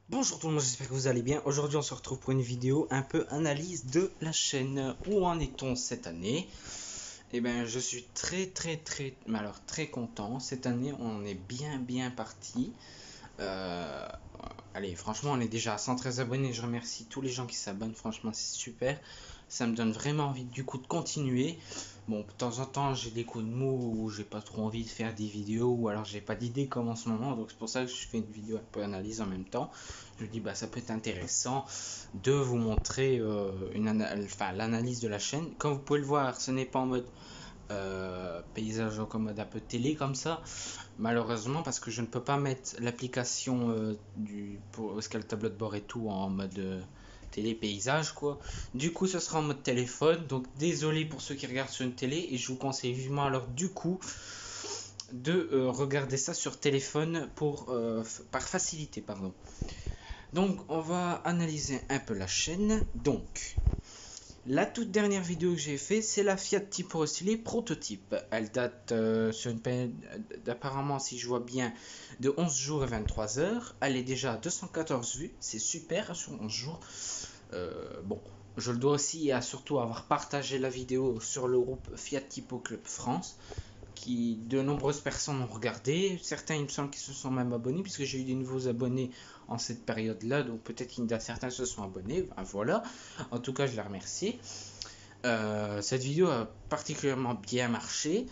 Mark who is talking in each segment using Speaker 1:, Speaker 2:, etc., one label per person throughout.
Speaker 1: Bonjour tout le monde, j'espère que vous allez bien. Aujourd'hui on se retrouve pour une vidéo un peu analyse de la chaîne. Où en est-on cette année? Eh bien je suis très content. Cette année on est bien parti. Euh, Allez, franchement on est déjà à 113 abonnés. Je remercie tous les gens qui s'abonnent, franchement c'est super. Ça me donne vraiment envie du coup de continuer. Bon, de temps en temps j'ai des coups de mou où j'ai pas trop envie de faire des vidéos ou alors j'ai pas d'idée comme en ce moment, donc c'est pour ça que je fais une vidéo un peu analyse en même temps. Je me dis bah ça peut être intéressant de vous montrer l'analyse de la chaîne. Comme vous pouvez le voir, ce n'est pas en mode paysage en mode un peu télé comme ça, malheureusement, parce que je ne peux pas mettre l'application pour ce qu'il y a le tableau de bord et tout en mode télé paysage quoi. Du coup ce sera en mode téléphone, donc désolé pour ceux qui regardent sur une télé, et je vous conseille vivement alors du coup de regarder ça sur téléphone par facilité, pardon. Donc on va analyser un peu la chaîne. Donc la toute dernière vidéo que j'ai fait, c'est la Fiat Tipo Stylé prototype. Elle date sur une période d'apparemment, si je vois bien, de 11 jours et 23 heures. Elle est déjà à 214 vues, c'est super sur 11 jours. Bon, je le dois aussi à surtout avoir partagé la vidéo sur le groupe Fiat Tipo Club France, qui de nombreuses personnes ont regardé. Certains, il me semble, qui se sont même abonnés, puisque j'ai eu des nouveaux abonnés en cette période-là, donc peut-être qu'il y a certains se sont abonnés. Ben, voilà. En tout cas, je les remercie. Cette vidéo a particulièrement bien marché.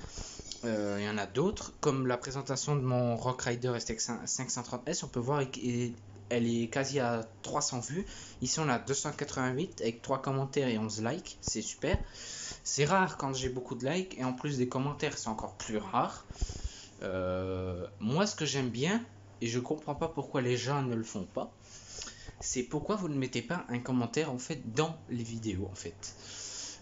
Speaker 1: Il y en a d'autres, comme la présentation de mon Rock Rider STX 530S. On peut voir elle est quasi à 300 vues. Ici, on a 288 avec 3 commentaires et 11 likes. C'est super. C'est rare quand j'ai beaucoup de likes, et en plus des commentaires, c'est encore plus rare. Moi, ce que j'aime bien, et je comprends pas pourquoi les gens ne le font pas, c'est pourquoi vous ne mettez pas un commentaire en fait dans les vidéos en fait.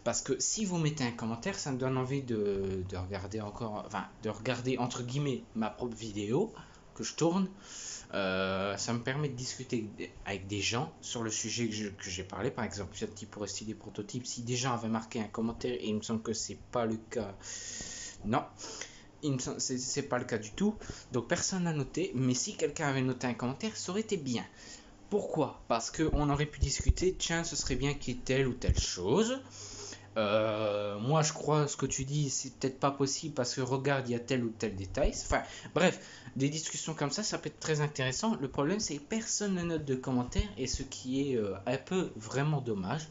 Speaker 1: Parce que si vous mettez un commentaire, ça me donne envie de regarder encore, enfin de regarder entre guillemets ma propre vidéo que je tourne. Ça me permet de discuter avec des gens sur le sujet que j'ai parlé, par exemple Fiat pour styler des prototypes. Si des gens avaient marqué un commentaire, et il me semble que c'est pas le cas, non, c'est pas le cas du tout, donc personne n'a noté. Mais si quelqu'un avait noté un commentaire, ça aurait été bien. Pourquoi? Parce qu'on aurait pu discuter, tiens, ce serait bien qu'il y ait telle ou telle chose. Moi, je crois ce que tu dis, c'est peut-être pas possible parce que regarde, il y a tel ou tel détail. Enfin, bref, des discussions comme ça peut être très intéressant. Le problème, c'est que personne ne note de commentaires, et ce qui est un peu vraiment dommage.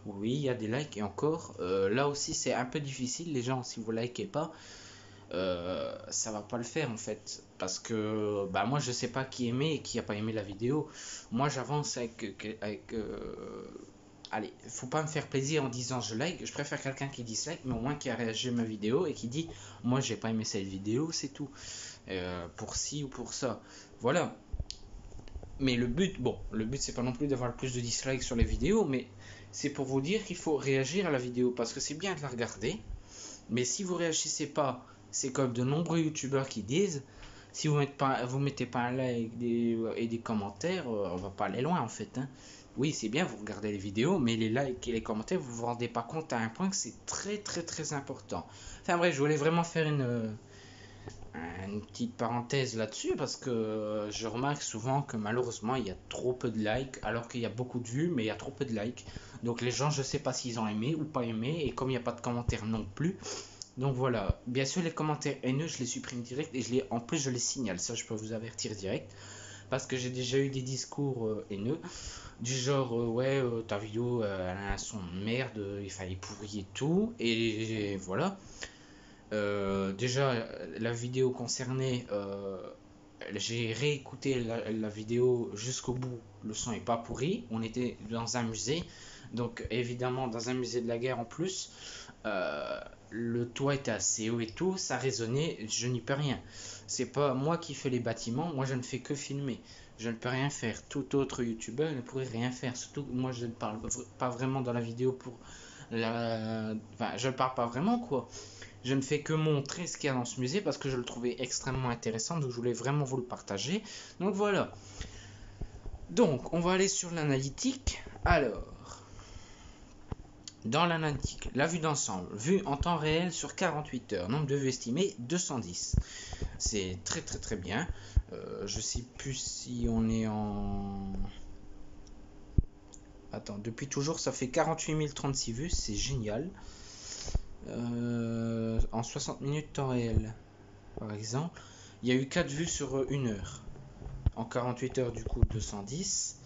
Speaker 1: Oui, il y a des likes, et encore, là aussi, c'est un peu difficile. Les gens, si vous likez pas, ça va pas le faire en fait, parce que bah moi je sais pas qui aimait et qui a pas aimé la vidéo. Moi j'avance allez, faut pas me faire plaisir en disant je like. Je préfère quelqu'un qui dislike, mais au moins qui a réagi à ma vidéo et qui dit moi j'ai pas aimé cette vidéo, c'est tout. Pour ci ou pour ça, voilà. Mais le but c'est pas non plus d'avoir le plus de dislikes sur les vidéos, mais c'est pour vous dire qu'il faut réagir à la vidéo, parce que c'est bien de la regarder, mais si vous réagissez pas, c'est comme de nombreux youtubeurs qui disent, si vous mettez pas un like et des commentaires, on va pas aller loin en fait, hein. Oui, c'est bien, vous regardez les vidéos, mais les likes et les commentaires, vous vous rendez pas compte à un point que c'est très important. Enfin bref, je voulais vraiment faire une petite parenthèse là-dessus, parce que je remarque souvent que malheureusement il y a trop peu de likes, alors qu'il y a beaucoup de vues, mais il y a trop peu de likes. Donc les gens, je sais pas s'ils ont aimé ou pas aimé, et comme il n'y a pas de commentaires non plus, donc voilà. Bien sûr, les commentaires haineux, je les supprime direct, et en plus je les signale. Ça, je peux vous avertir direct, parce que j'ai déjà eu des discours haineux du genre ouais, ta vidéo elle a un son de merde, il fallait pourri et tout, et voilà. Déjà la vidéo concernée, j'ai réécouté la vidéo jusqu'au bout. Le son est pas pourri. On était dans un musée, donc évidemment dans un musée de la guerre en plus. Le toit était assez haut et tout, ça résonnait, je n'y peux rien. C'est pas moi qui fais les bâtiments, moi je ne fais que filmer. Je ne peux rien faire. Tout autre youtubeur ne pourrait rien faire. Surtout moi je ne parle pas vraiment dans la vidéo pour la. Enfin, je ne parle pas vraiment quoi. Je ne fais que montrer ce qu'il y a dans ce musée parce que je le trouvais extrêmement intéressant, donc je voulais vraiment vous le partager. Donc voilà. Donc on va aller sur l'analytique. Alors, dans l'analytique, la vue d'ensemble, vue en temps réel sur 48 heures, nombre de vues estimé 210. C'est très bien. Je sais plus si on est en... Attends, depuis toujours, ça fait 48 036 vues, c'est génial. En 60 minutes temps réel, par exemple, il y a eu 4 vues sur 1 heure. En 48 heures, du coup, 210.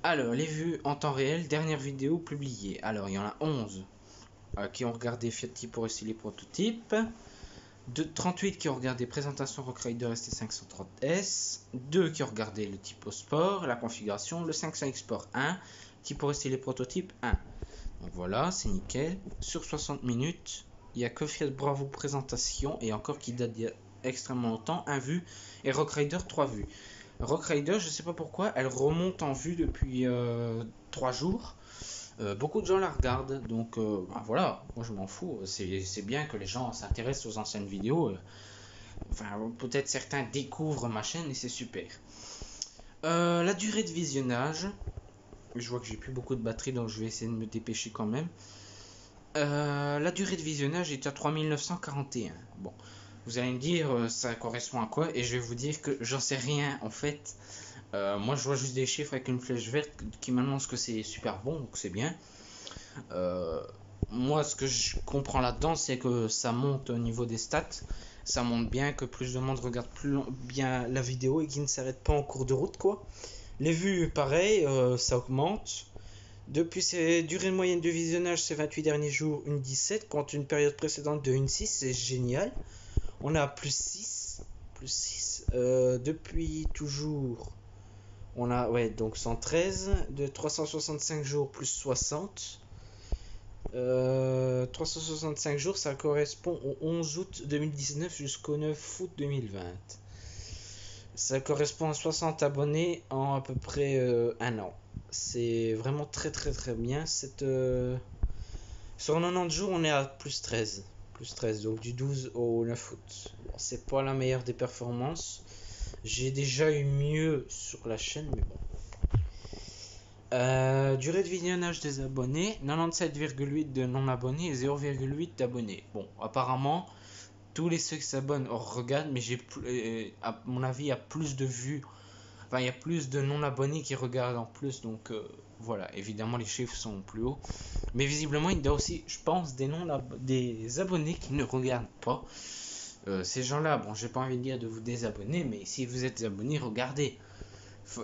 Speaker 1: Alors, les vues en temps réel, dernière vidéo publiée. Alors, il y en a 11 qui ont regardé Fiat Tipo et les prototypes. 38 qui ont regardé présentation Rock Rider ST530S. 2 qui ont regardé le Tipo Sport, la configuration, le 500X Sport 1. Tipo les prototypes 1. Donc voilà, c'est nickel. Sur 60 minutes, il n'y a que Fiat Bravo présentation et encore qui date d'il y a extrêmement longtemps, 1 vue. Et Rock Rider 3 vues. Rock Rider, je sais pas pourquoi, elle remonte en vue depuis 3 jours. Beaucoup de gens la regardent, donc voilà, moi je m'en fous. C'est bien que les gens s'intéressent aux anciennes vidéos. Enfin, peut-être certains découvrent ma chaîne et c'est super. La durée de visionnage, je vois que j'ai plus beaucoup de batterie, donc je vais essayer de me dépêcher quand même. La durée de visionnage est à 3941. Bon, vous allez me dire ça correspond à quoi, et je vais vous dire que j'en sais rien en fait. Moi je vois juste des chiffres avec une flèche verte qui m'annonce que c'est super bon, donc c'est bien. Moi ce que je comprends là-dedans, c'est que ça monte au niveau des stats. Ça montre bien que plus de monde regarde bien la vidéo et qui ne s'arrête pas en cours de route, quoi. Les vues, pareil, ça augmente. Depuis ses durées moyennes de visionnage, ces 28 derniers jours, une 17, contre une période précédente de une 6, c'est génial. On a plus 6. Plus 6. Depuis toujours, on a donc 113. De 365 jours, plus 60. 365 jours, ça correspond au 11 août 2019 jusqu'au 9 août 2020. Ça correspond à 60 abonnés en à peu près 1 an. C'est vraiment très très très bien. Sur 90 jours, on est à plus 13. Plus 13, donc du 12 au 9 août. Bon, c'est pas la meilleure des performances. J'ai déjà eu mieux sur la chaîne, mais bon. Durée de visionnage des abonnés, 97,8 de non-abonnés et 0,8 d'abonnés. Bon, apparemment, tous les ceux qui s'abonnent regardent, mais à mon avis, il y a plus de vues. Enfin, il y a plus de non-abonnés qui regardent en plus, donc voilà, évidemment les chiffres sont plus hauts. Mais visiblement, il y a aussi, je pense, des abonnés qui ne regardent pas. Ces gens-là, bon, j'ai pas envie de dire de vous désabonner, mais si vous êtes abonné, regardez.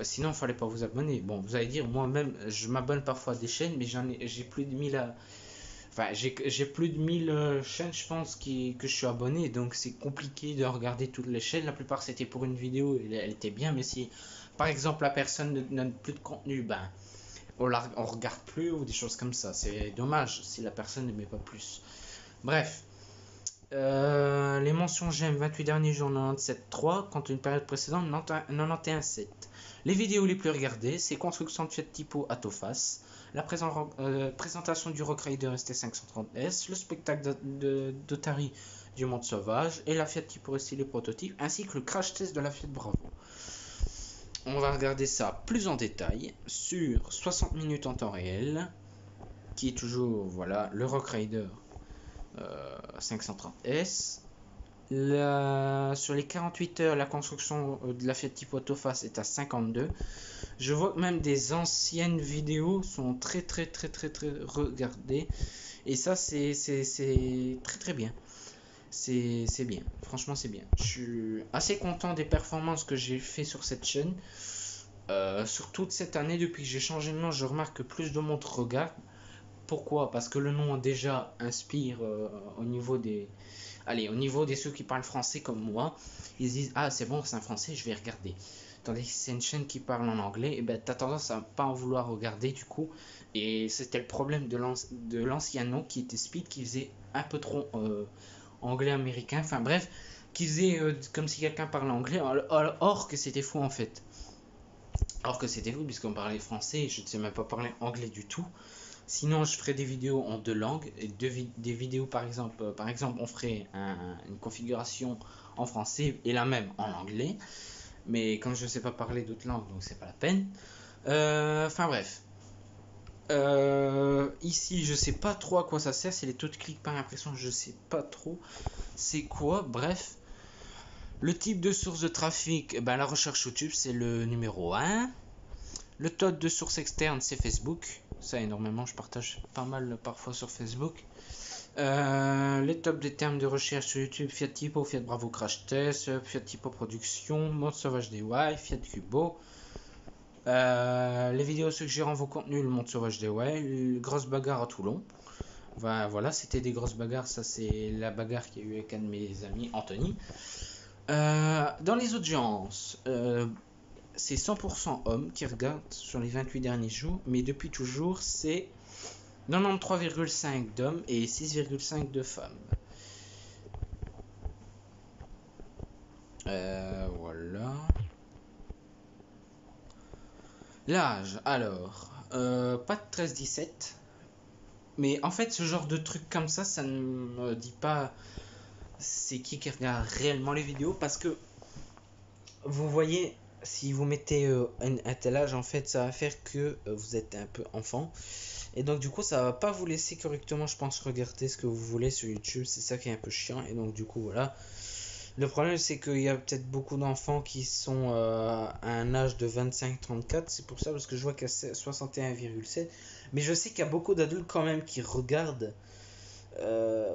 Speaker 1: Sinon, il fallait pas vous abonner. Bon, vous allez dire, moi-même, je m'abonne parfois à des chaînes, mais j'ai plus de 1000 Enfin, j'ai plus de 1000 chaînes, je pense, que je suis abonné, donc c'est compliqué de regarder toutes les chaînes. La plupart, c'était pour une vidéo, elle était bien, mais si, par exemple, la personne ne donne plus de contenu, ben, on regarde plus ou des choses comme ça. C'est dommage si la personne ne met pas plus. Bref. Les mentions j'aime 28 derniers jours 97.3 contre une période précédente 91.7. Les vidéos les plus regardées, c'est construction de Fiat Tipo à Tofas, la présentation du Rock Rider ST530S, le spectacle d'Otari du Monde Sauvage et la Fiat Tipo ST les prototypes, ainsi que le crash test de la Fiat Bravo. On va regarder ça plus en détail sur 60 minutes en temps réel, qui est toujours voilà le Rock Rider 530S. Sur les 48 heures, la construction de la Fiat Tipo Tofas est à 52. Je vois que même des anciennes vidéos sont très très très très très regardées. Et ça, c'est très très bien. C'est bien. Franchement, c'est bien. Je suis assez content des performances que j'ai fait sur cette chaîne. Sur toute cette année, depuis que j'ai changé de nom, je remarque que plus de monde regarde. Pourquoi? Parce que le nom déjà inspire au niveau des ceux qui parlent français comme moi. Ils disent ah c'est bon, c'est un français, je vais regarder. Tandis que c'est une chaîne qui parle en anglais, et ben t'as tendance à pas en vouloir regarder du coup. Et c'était le problème de l'ancien nom qui était Speed, qui faisait un peu trop anglais américain. Enfin bref, qui faisait comme si quelqu'un parlait anglais, or que c'était faux en fait. Or que c'était faux puisqu'on parlait français et je ne sais même pas parler anglais du tout. Sinon, je ferai des vidéos en 2 langues. Et des vidéos, par exemple, on ferait une configuration en français et la même en anglais. Mais comme je ne sais pas parler d'autres langues, donc c'est pas la peine. Enfin bref. Ici, je sais pas trop à quoi ça sert. C'est les taux de clic par impression, je sais pas trop c'est quoi. Bref. Le type de source de trafic, ben, la recherche YouTube, c'est le numéro 1. Le taux de source externe, c'est Facebook. Ça, énormément, je partage pas mal parfois sur Facebook. Les tops des termes de recherche sur YouTube: Fiat Tipo, Fiat Bravo Crash Test, Fiat Tipo Production, Mode Sauvage DIY, Fiat Cubo. Les vidéos suggérant vos contenus: le Monde Sauvage DIY, grosse bagarre à Toulon. Voilà, c'était des grosses bagarres. Ça, c'est la bagarre qu'il y a eu avec un de mes amis, Anthony. Dans les audiences, c'est 100% hommes qui regardent sur les 28 derniers jours, mais depuis toujours, c'est 93,5 d'hommes et 6,5 de femmes. Voilà. L'âge, alors, pas de 13-17, mais en fait, ce genre de truc comme ça ne me dit pas c'est qui regarde réellement les vidéos, parce que vous voyez, si vous mettez un tel âge, en fait, ça va faire que vous êtes un peu enfant. Et donc du coup ça va pas vous laisser correctement, je pense, regarder ce que vous voulez sur YouTube. C'est ça qui est un peu chiant. Et donc du coup voilà. Le problème c'est qu'il y a peut-être beaucoup d'enfants qui sont à un âge de 25-34. C'est pour ça, parce que je vois qu'il y a 61,7. Mais je sais qu'il y a beaucoup d'adultes quand même qui regardent.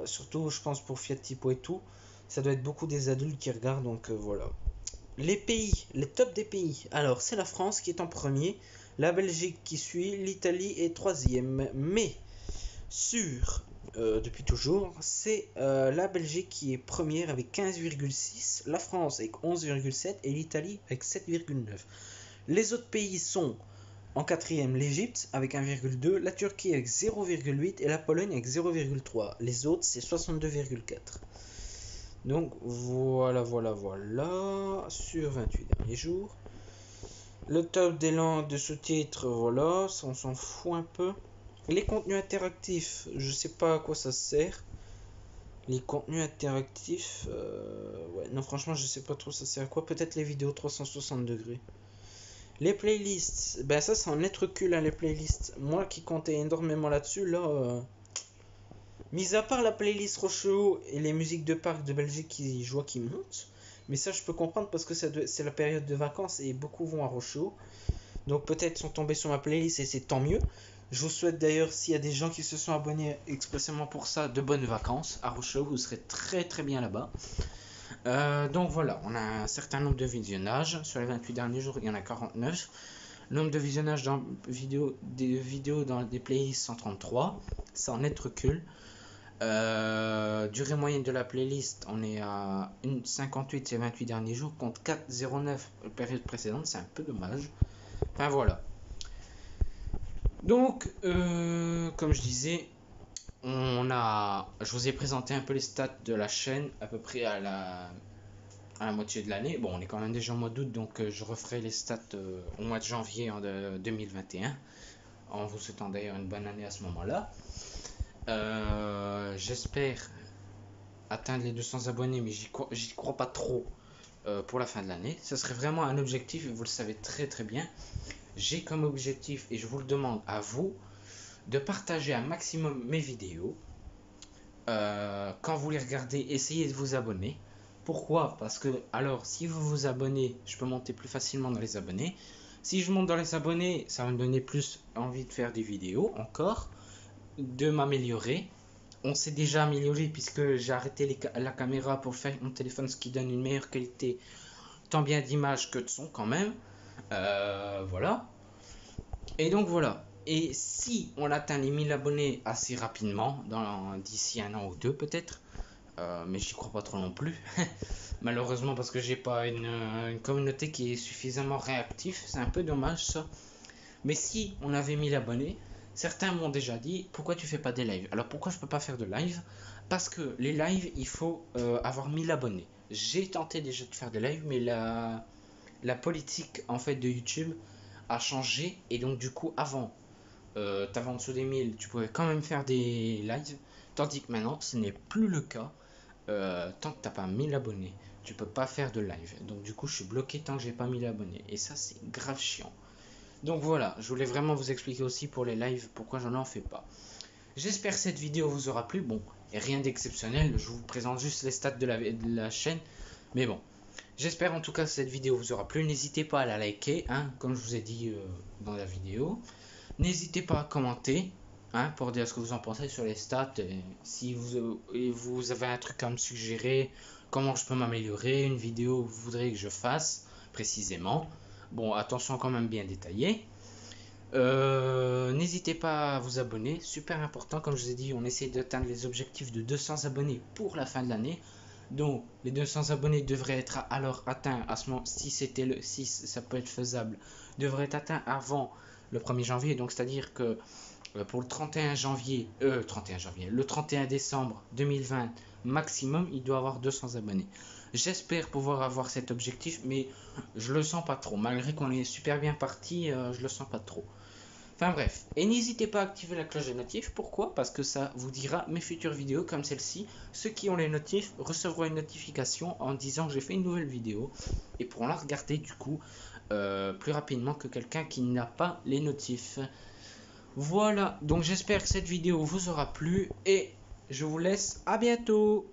Speaker 1: Surtout je pense pour Fiat Tipo et tout. Ça doit être beaucoup des adultes qui regardent. Donc voilà. Les pays, les tops des pays. Alors c'est la France qui est en premier. La Belgique qui suit, l'Italie est troisième. Mais depuis toujours, c'est la Belgique qui est première avec 15,6, la France avec 11,7 et l'Italie avec 7,9. Les autres pays sont en quatrième: l'Égypte avec 1,2, la Turquie avec 0,8 et la Pologne avec 0,3. Les autres, c'est 62,4. Donc voilà, sur 28 derniers jours. Le top des langues de sous-titres, voilà, ça on s'en fout un peu. Les contenus interactifs, je sais pas à quoi ça sert. Les contenus interactifs, ouais, non, franchement, je sais pas trop ça sert à quoi. Peut-être les vidéos 360 degrés. Les playlists, ben ça, c'est un être cul, hein, les playlists. Moi qui comptais énormément là-dessus, là, mis à part la playlist Rocheau et les musiques de parc de Belgique qui, je vois, qui montent. Mais ça, je peux comprendre parce que c'est la période de vacances et beaucoup vont à Rocheau. Donc peut-être sont tombés sur ma playlist et c'est tant mieux. Je vous souhaite d'ailleurs, s'il y a des gens qui se sont abonnés expressément pour ça, de bonnes vacances à Rocheau. Vous serez très très bien là-bas. Donc voilà, on a un certain nombre de visionnages. Sur les 28 derniers jours, il y en a 49. Le nombre de visionnages des vidéos dans des playlists 133. Ça en est recul. Durée moyenne de la playlist, on est à 1,58 ces 28 derniers jours contre 4,09 période précédente. C'est un peu dommage. Enfin voilà. Donc, comme je disais, je vous ai présenté un peu les stats de la chaîne à peu près à la moitié de l'année. Bon, on est quand même déjà au mois d'août, donc je referai les stats au mois de janvier en 2021, en vous souhaitant d'ailleurs une bonne année à ce moment-là. J'espère atteindre les 200 abonnés, mais j'y crois pas trop pour la fin de l'année. Ça serait vraiment un objectif, et vous le savez très très bien. J'ai comme objectif, et je vous le demande à vous, de partager un maximum mes vidéos. Quand vous les regardez, essayez de vous abonner. Pourquoi? Parce que, alors, si vous vous abonnez, je peux monter plus facilement dans les abonnés. Si je monte dans les abonnés, ça va me donner plus envie de faire des vidéos encore, de m'améliorer. On s'est déjà amélioré puisque j'ai arrêté la caméra pour faire mon téléphone, ce qui donne une meilleure qualité, tant bien d'image que de son quand même. Voilà. Et donc voilà. Et si on atteint les 1000 abonnés assez rapidement, d'ici un an ou deux peut-être, mais j'y crois pas trop non plus, malheureusement, parce que j'ai pas une communauté qui est suffisamment réactive, c'est un peu dommage ça. Mais si on avait 1000 abonnés, certains m'ont déjà dit: pourquoi tu fais pas des lives? Alors pourquoi je peux pas faire de live? Parce que les lives, il faut avoir 1000 abonnés. J'ai tenté déjà de faire des lives, mais la politique en fait de YouTube a changé, et donc du coup avant t'avais en dessous des 1000, tu pouvais quand même faire des lives, tandis que maintenant ce n'est plus le cas. Tant que t'as pas 1000 abonnés, tu peux pas faire de live. Donc du coup je suis bloqué tant que j'ai pas 1000 abonnés, et ça c'est grave chiant. Donc voilà, je voulais vraiment vous expliquer aussi pour les lives pourquoi je n'en fais pas. J'espère que cette vidéo vous aura plu. Bon, et rien d'exceptionnel, je vous présente juste les stats de la chaîne, mais bon, J'espère en tout cas que cette vidéo vous aura plu. N'hésitez pas à la liker, hein, comme je vous ai dit dans la vidéo. N'hésitez pas à commenter, hein, pour dire ce que vous en pensez sur les stats. Si vous avez un truc à me suggérer, comment je peux m'améliorer, une vidéo que vous voudrez que je fasse précisément. Bon, attention quand même bien détaillé. N'hésitez pas à vous abonner, super important. Comme je vous ai dit, on essaie d'atteindre les objectifs de 200 abonnés pour la fin de l'année. Donc les 200 abonnés devraient être alors atteints à ce moment, si ça peut être faisable, devraient être atteints avant le 1er janvier. Donc c'est-à-dire que pour le 31 décembre 2020 maximum, il doit avoir 200 abonnés. J'espère pouvoir avoir cet objectif, mais je le sens pas trop. Malgré qu'on est super bien parti, je le sens pas trop. Enfin bref, et n'hésitez pas à activer la cloche des notifs. Pourquoi? Parce que ça vous dira mes futures vidéos comme celle-ci. Ceux qui ont les notifs recevront une notification en disant que j'ai fait une nouvelle vidéo et pourront la regarder du coup plus rapidement que quelqu'un qui n'a pas les notifs. Voilà, donc j'espère que cette vidéo vous aura plu et je vous laisse à bientôt.